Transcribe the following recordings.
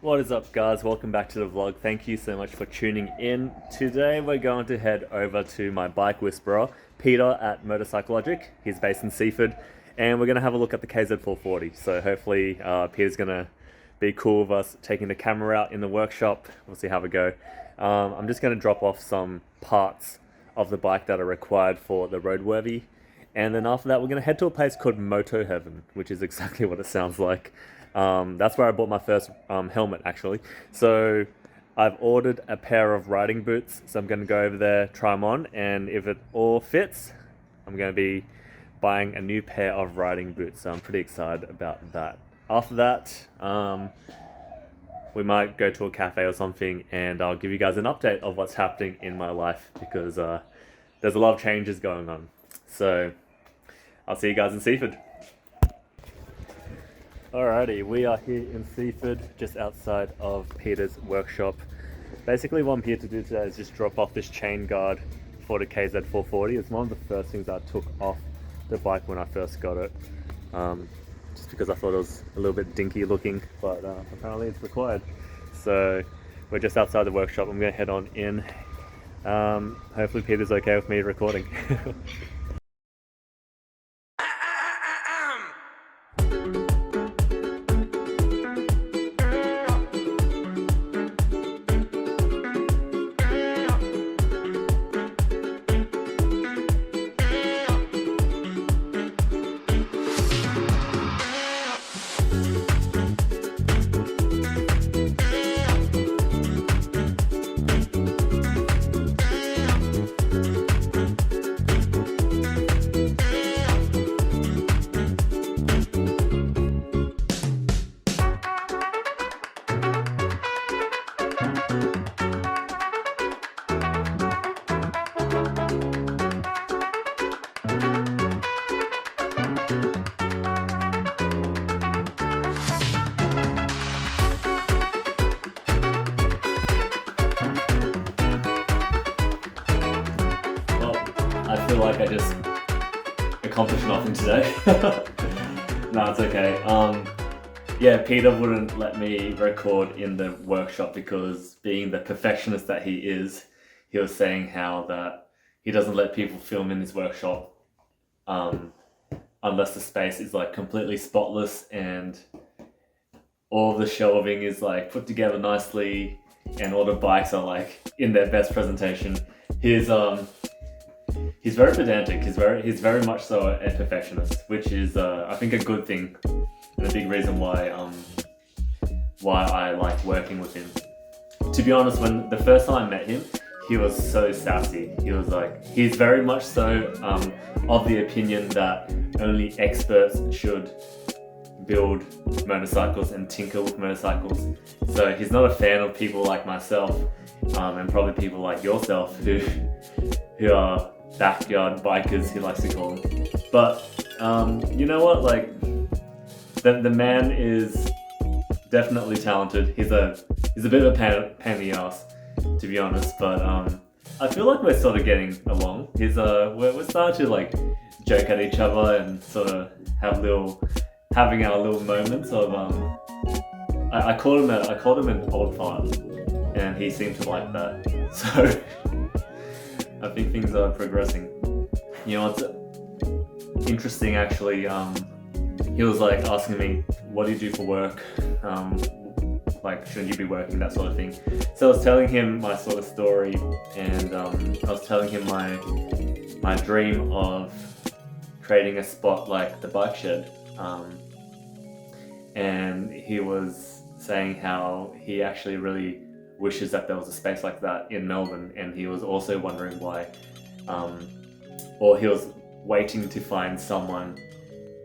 What is up, guys? Welcome back to the vlog. Thank you so much for tuning in. Today we're going to head over to my bike whisperer, Peter at Motorcycle Logic. He's based in Seaford, and we're going to have a look at the KZ440. So hopefully Peter's going to be cool with us taking the camera out in the workshop. We'll see how we go. I'm just going to drop off some parts of the bike that are required for the roadworthy. And then after that, we're going to head to a place called Moto Heaven, which is exactly what it sounds like. That's where I bought my first helmet, actually. So I've ordered a pair of riding boots, so I'm going to go over there, try them on, and if it all fits, I'm going to be buying a new pair of riding boots. So I'm pretty excited about that. After that, we might go to a cafe or something, and I'll give you guys an update of what's happening in my life, because there's a lot of changes going on. So I'll see you guys in Seaford. Alrighty, we are here in Seaford, just outside of Peter's workshop. Basically what I'm here to do today is just drop off this chain guard for the KZ440. It's one of the first things I took off the bike when I first got it. Just because I thought it was a little bit dinky looking, but apparently it's required. So we're just outside the workshop. I'm going to head on in. Hopefully Peter's okay with me recording. I feel like I just accomplished nothing today. No, it's okay. Yeah, Peter wouldn't let me record in the workshop because, being the perfectionist that he is, he was saying how that he doesn't let people film in his workshop unless the space is like completely spotless and all the shelving is like put together nicely and all the bikes are like in their best presentation. He's very pedantic. He's very much so a perfectionist, which is I think a good thing and a big reason why I like working with him. To be honest, when the first time I met him, he was so sassy. He's very much so of the opinion that only experts should build motorcycles and tinker with motorcycles. So he's not a fan of people like myself and probably people like yourself who are backyard bikers, he likes to call them. But you know what, like the man is definitely talented. He's a bit of a pain in the ass, to be honest, but I feel like we're sort of getting along. We're starting to like joke at each other and sort of having our little moments of I called him an old fart, and he seemed to like that. So I think things are progressing. You know, it's interesting actually. He was like asking me, what do you do for work? Like, shouldn't you be working, that sort of thing. So I was telling him my sort of story, and I was telling him my dream of creating a spot like the bike shed. And he was saying how he actually really wishes that there was a space like that in Melbourne, and he was also wondering why, or he was waiting to find someone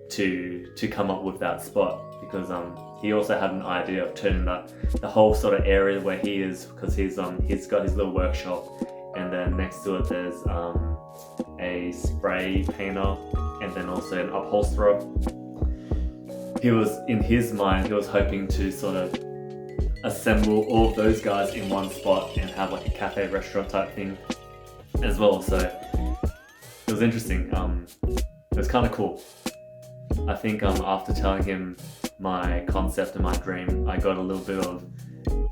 to come up with that spot, because he also had an idea of turning the whole sort of area where he is, because he's got his little workshop, and then next to it there's a spray painter and then also an upholsterer. In his mind, he was hoping to sort of assemble all of those guys in one spot and have like a cafe restaurant type thing as well. So it was interesting. It was kind of cool. I think after telling him my concept and my dream, I got a little bit of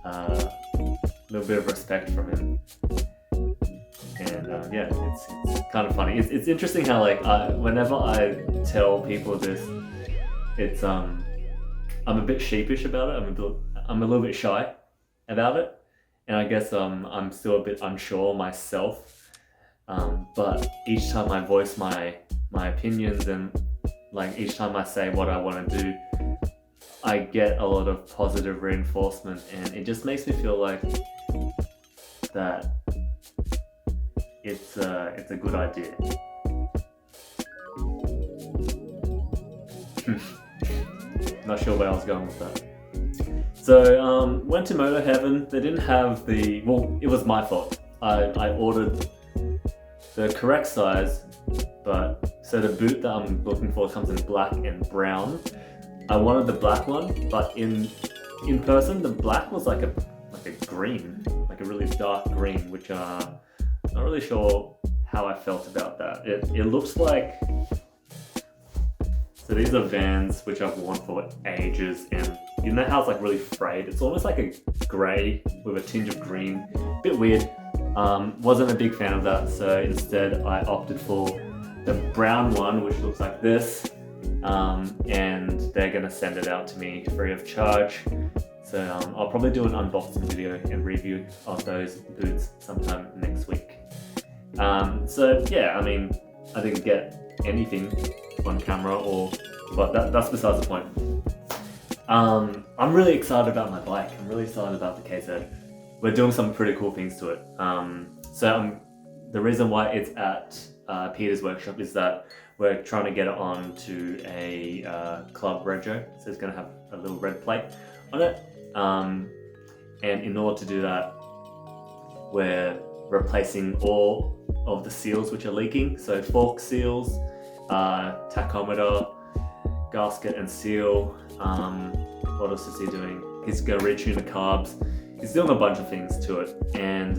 a little bit of respect from him. And yeah, it's kind of funny. It's interesting how like whenever I tell people this, it's I'm a bit sheepish about it. I'm a little bit shy about it, and I guess I'm still a bit unsure myself. But each time I voice my opinions, and like each time I say what I want to do, I get a lot of positive reinforcement, and it just makes me feel like that it's a good idea. Not sure where I was going with that. So went to Moto Heaven. They didn't have well, it was my fault. I ordered the correct size, but so the boot that I'm looking for comes in black and brown. I wanted the black one, but in person the black was like a green, like a really dark green, which not really sure how I felt about that. It looks like, so these are Vans which I've worn for ages, and you know how it's like really frayed? It's almost like a grey with a tinge of green. Bit weird. Wasn't a big fan of that, so instead I opted for the brown one, which looks like this, and they're gonna send it out to me free of charge. So I'll probably do an unboxing video and review of those boots sometime next week. So yeah, I mean, I didn't get anything on camera, but that's besides the point. I'm really excited about my bike. I'm really excited about the KZ. We're doing some pretty cool things to it. The reason why it's at Peter's workshop is that we're trying to get it onto a club rego, so it's going to have a little red plate on it. And in order to do that, we're replacing all of the seals which are leaking. So fork seals, tachometer, gasket and seal. What else is he doing? He's going to retune the carbs. He's doing a bunch of things to it. And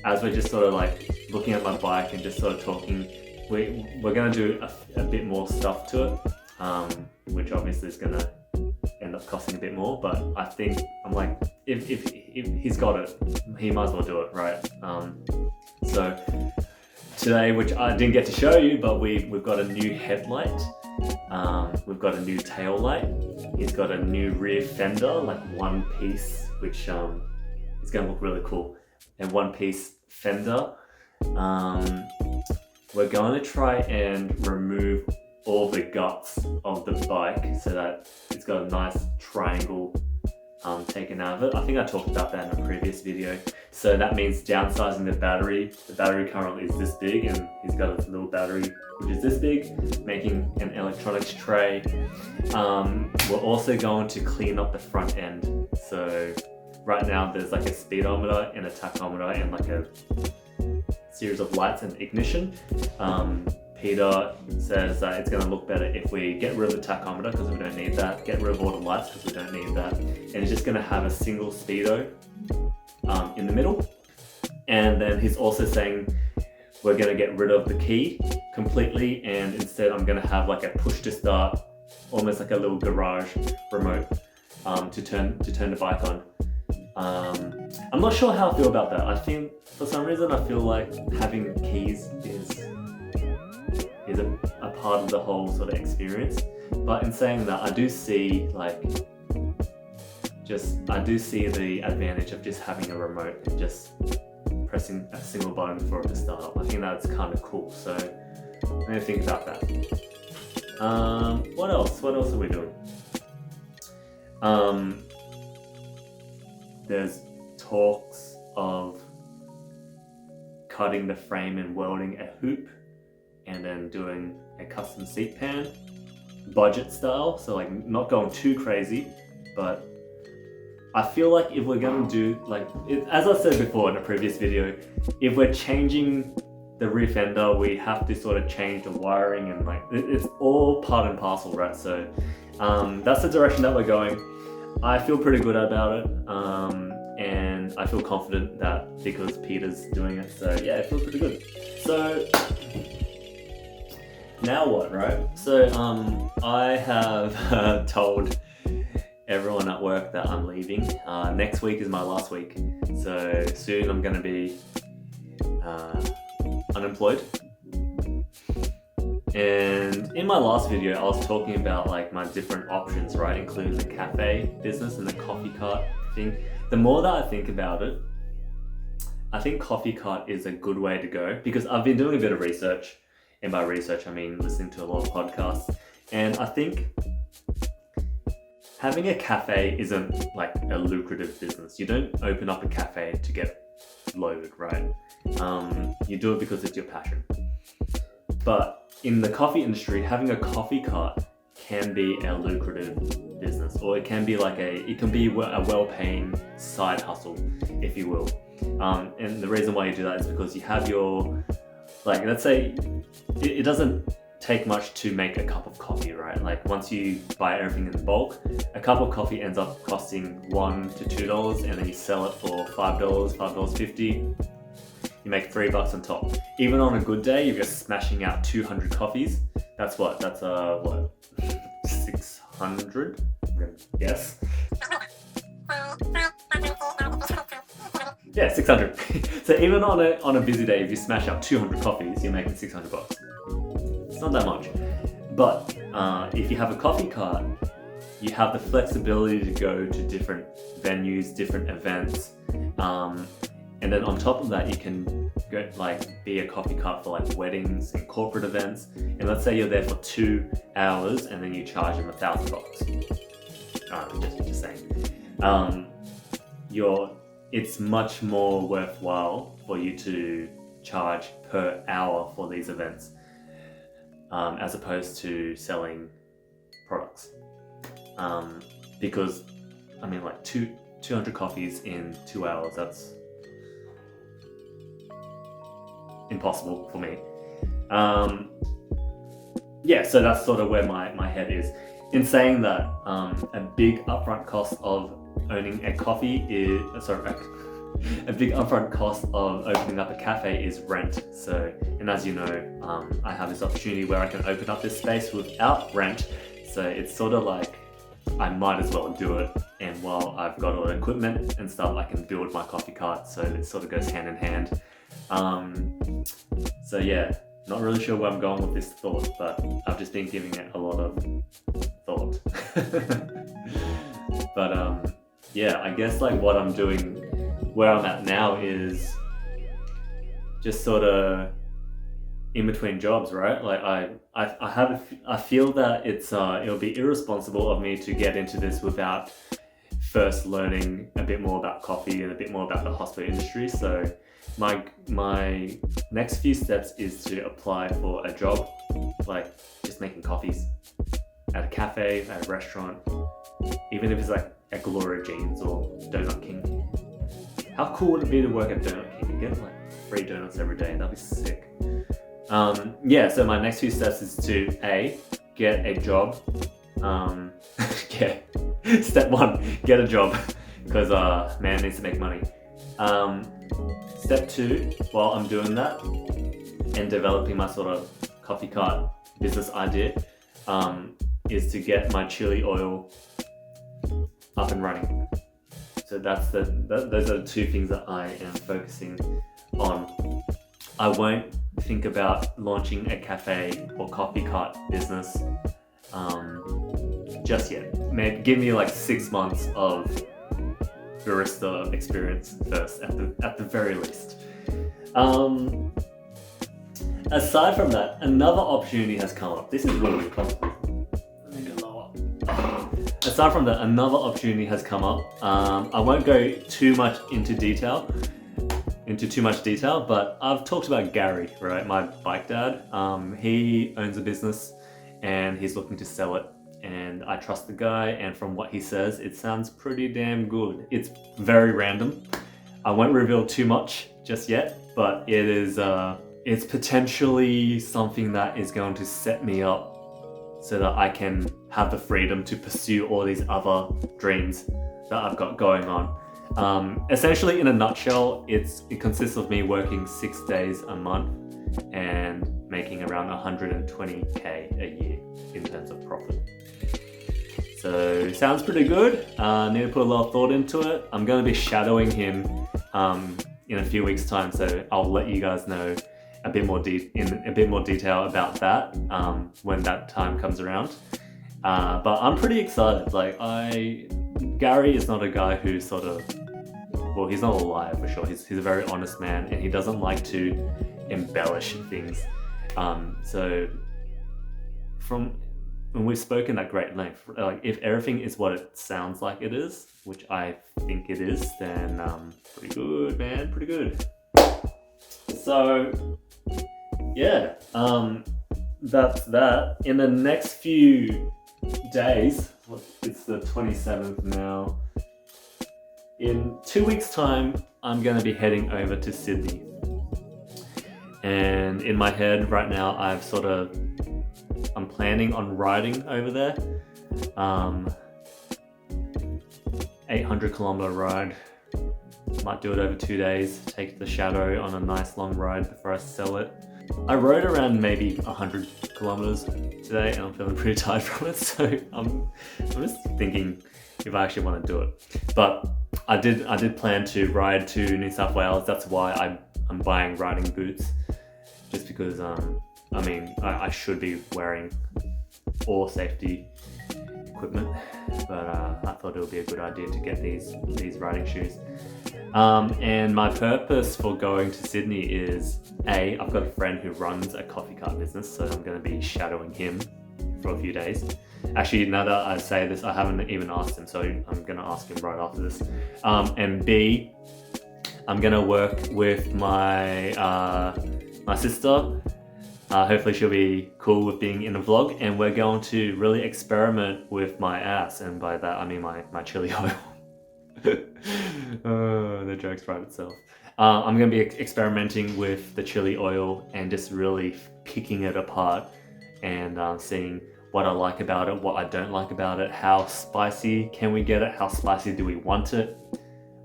as we're just sort of like looking at my bike and just sort of talking, we're going to do a bit more stuff to it, which obviously is going to end up costing a bit more. But I think I'm like, if he's got it, he might as well do it, right? So today, which I didn't get to show you, but we've got a new headlight. We've got a new tail light. He's got a new rear fender, like one piece, which is going to look really cool. And one piece fender. We're going to try and remove all the guts of the bike so that it's got a nice triangle taken out of it. I think I talked about that in a previous video. So that means downsizing the battery. The battery currently is this big, and he's got a little battery which is this big, making an electronics tray. We're also going to clean up the front end. So right now there's like a speedometer and a tachometer and like a series of lights and ignition. Peter says that it's going to look better if we get rid of the tachometer because we don't need that, get rid of all the lights because we don't need that, and it's just going to have a single speedo in the middle. And then he's also saying we're going to get rid of the key completely, and instead I'm going to have like a push to start, almost like a little garage remote to turn the bike on. I'm not sure how I feel about that. I think for some reason I feel like having keys is a part of the whole sort of experience. But in saying that, I do see the advantage of just having a remote and just pressing a single button for it to start up. I think that's kind of cool. So let me think about that. What else? What else are we doing? There's talks of cutting the frame and welding a hoop and then doing a custom seat pan, budget style, so like not going too crazy, but I feel like if we're gonna do as I said before in a previous video, if we're changing the rear fender, we have to sort of change the wiring, and it's all part and parcel, right? So that's the direction that we're going. I feel pretty good about it, and I feel confident that because Peter's doing it, so yeah, it feels pretty good. So now what, right? So I have told everyone at work that I'm leaving. Next week is my last week, so soon I'm going to be unemployed. And in my last video, I was talking about like my different options, right? Including the cafe business and the coffee cart thing. The more that I think about it, I think coffee cart is a good way to go because I've been doing a bit of research. And by research, I mean listening to a lot of podcasts. And I think having a cafe isn't like a lucrative business. You don't open up a cafe to get loaded, right? You do it because it's your passion. But in the coffee industry, having a coffee cart can be a lucrative business, or it can be a well-paying side hustle, if you will. And the reason why you do that is because you have your, like, let's say it doesn't take much to make a cup of coffee, right? Like once you buy everything in bulk, a cup of coffee ends up costing $1 to $2, and then you sell it for $5, $5.50. You make $3 on top. Even on a good day, if you're smashing out 200 coffees, that's what 600? Yes. Yeah, 600. So even on a busy day, if you smash out 200 coffees, you're making $600. It's not that much. But if you have a coffee cart, you have the flexibility to go to different venues, different events, and then on top of that, you can go be a coffee cart for like weddings and corporate events. And let's say you're there for 2 hours, and then you charge them $1,000. Just saying. It's much more worthwhile for you to charge per hour for these events, as opposed to selling products. Because, I mean, like 200 coffees in 2 hours, that's impossible for me. So that's sort of where my head is. In saying that, a big upfront cost of owning a coffee is, a big upfront cost of opening up a cafe is rent. So, and as you know, I have this opportunity where I can open up this space without rent. So it's sort of like, I might as well do it. And while I've got all the equipment and stuff, I can build my coffee cart. So it sort of goes hand in hand. So yeah, not really sure where I'm going with this thought, but I've just been giving it a lot of thought. But I guess like what I'm doing, where I'm at now is just sort of in between jobs, right? Like I feel that it'll be irresponsible of me to get into this without first learning a bit more about coffee and a bit more about the hospitality industry. So my next few steps is to apply for a job, like just making coffees at a cafe, at a restaurant, even if it's like at Gloria Jean's or Donut King. How cool would it be to work at Donut King and get like free donuts every day? That'd be sick. So my next few steps is to get a job. Step 1, get a job, because man needs to make money. Step 2, while I'm doing that and developing my sort of coffee cart business idea, is to get my chili oil up and running. So those are the 2 things that I am focusing on. I won't think about launching a cafe or coffee cart business just yet. Maybe give me like 6 months of barista experience first, at the very least. Aside from that, another opportunity has come up. This is really comfortable. Let me go lower. Aside from that, another opportunity has come up. I won't go too much into too much detail, but I've talked about Gary, right? My bike dad. He owns a business and he's looking to sell it. And I trust the guy, and from what he says, it sounds pretty damn good. It's very random. I won't reveal too much just yet, but it's potentially something that is going to set me up so that I can have the freedom to pursue all these other dreams that I've got going on. Essentially, in a nutshell, it consists of me working 6 days a month and making around 120k a year in terms of profit. So sounds pretty good. Need to put a lot of thought into it. I'm going to be shadowing him in a few weeks' time, so I'll let you guys know a bit more in a bit more detail about that when that time comes around. But I'm pretty excited. Gary is not a guy who sort of, well, he's not a liar for sure. He's a very honest man, and he doesn't like to embellish things. So from when we've spoken at great length, like if everything is what it sounds like it is, which I think it is, then pretty good, man, pretty good. So yeah, that's that. In the next few days, it's the 27th now. In 2 weeks' time, I'm gonna be heading over to Sydney. And in my head right now, I'm planning on riding over there. 800-kilometer ride. Might do it over 2 days. Take the Shadow on a nice long ride before I sell it. I rode around maybe 100 kilometers today, and I'm feeling pretty tired from it. So I'm just thinking if I actually want to do it. But I did plan to ride to New South Wales. That's why I'm buying riding boots, just because I should be wearing all safety equipment, but I thought it would be a good idea to get these riding shoes. And my purpose for going to Sydney is I've got a friend who runs a coffee cart business, so I'm going to be shadowing him for a few days. Actually, now that I say this, I haven't even asked him, so I'm going to ask him right after this. And B, I'm going to work with my sister. Hopefully she'll be cool with being in a vlog, and we're going to really experiment with my ass, and by that I mean my chili oil. The joke's right itself. I'm going to be experimenting with the chili oil and just really picking it apart and seeing what I like about it, what I don't like about it, how spicy can we get it, how spicy do we want it,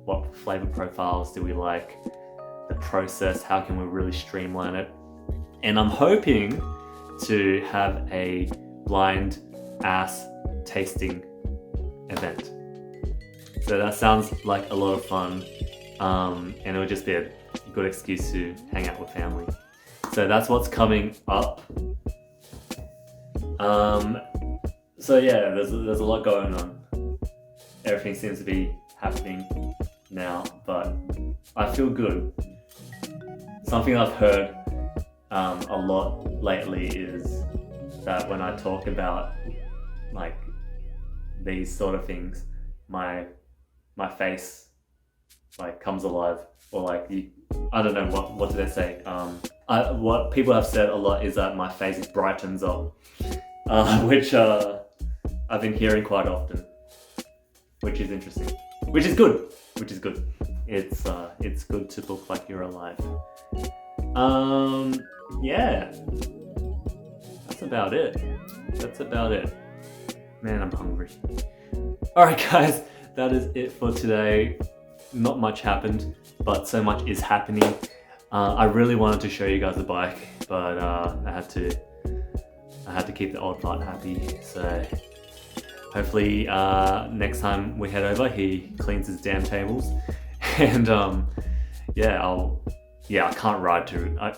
what flavor profiles do we like, the process, how can we really streamline it. And I'm hoping to have a blind ass tasting event. So that sounds like a lot of fun, and it would just be a good excuse to hang out with family. So that's what's coming up. So yeah, there's a lot going on. Everything seems to be happening now, but I feel good. Something I've heard a lot lately is that when I talk about like these sort of things, my face like comes alive, or like I don't know what do they say. What people have said a lot is that my face brightens up, which I've been hearing quite often, which is interesting, which is good. It's good to look like you're alive. Yeah, that's about it. Man, I'm hungry. Alright guys, that is it for today. Not much happened, but so much is happening. I really wanted to show you guys the bike, but I had to keep the old part happy. So hopefully next time we head over, he cleans his damn tables, and I can't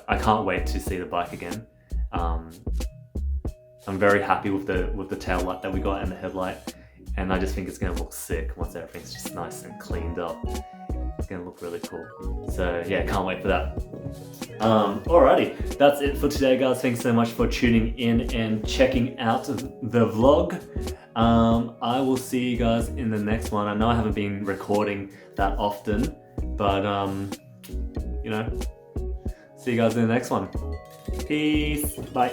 I can't wait to see the bike again. I'm very happy with the tail light that we got and the headlight, and I just think it's gonna look sick once everything's just nice and cleaned up. It's gonna look really cool. So yeah, can't wait for that. Alrighty, that's it for today guys. Thanks so much for tuning in and checking out the vlog. I will see you guys in the next one. I know I haven't been recording that often, but see you guys in the next one. Peace, bye.